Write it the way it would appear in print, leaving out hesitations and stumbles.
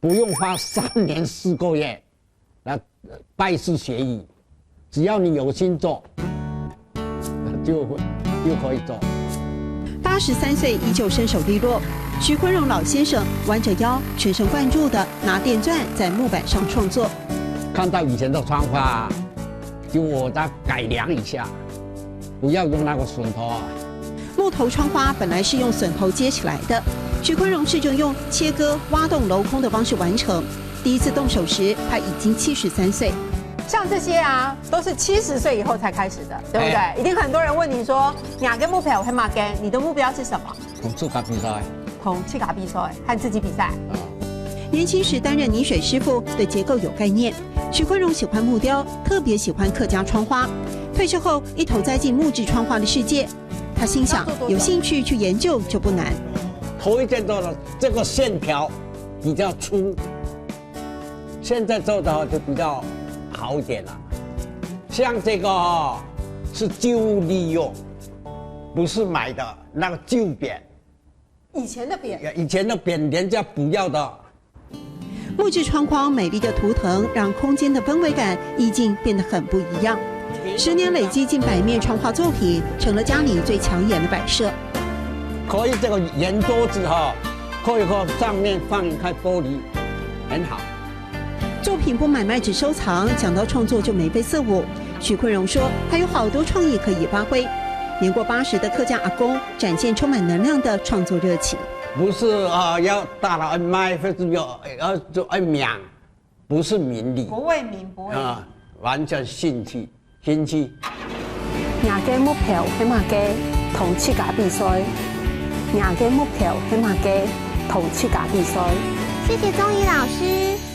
不用花3年4个月来拜师学艺，只要你有心做，就可以做。83岁依旧身手利落，徐坤荣老先生弯着腰，全神贯注地拿电钻在木板上创作。看到以前的窗花，就我再改良一下，不要用那个榫头。木头窗花本来是用榫头接起来的，徐坤荣试着用切割、挖洞镂空的方式完成。第一次动手时，他已经73岁。像这些啊，都是70岁以后才开始的，对不对？一定很多人问你说，哪个目标会嘛跟？你的目标是什么？同自己比赛，同去打比赛，和自己比赛。年轻时担任泥水师傅，对结构有概念。徐坤荣喜欢木雕，特别喜欢客家窗花。退休后，一头栽进木质窗花的世界。他心想，有兴趣去研究就不难。头一件做的这个线条比较粗，现在做的就比较好一点了。像这个是旧利用，不是买的那个旧匾。以前的匾，以前的匾人家不要的。木质窗框美丽的图腾，让空间的氛围感、意境变得很不一样。10年累积近100面窗花作品，成了家里最抢眼的摆设。可以这个圆桌子可以上面放一块玻璃，很好。作品不买卖只收藏，讲到创作就眉飞色舞。徐坤荣说，还有好多创意可以发挥。年过80的客家阿公展现充满能量的创作热情。不是要大了卖，或者要做名，不是名利。不为名，不为名。完全兴趣。哪个目标係嘛嘅？同自己比賽。哪个目标係嘛嘅？同自己比賽。谢谢宗仪老师。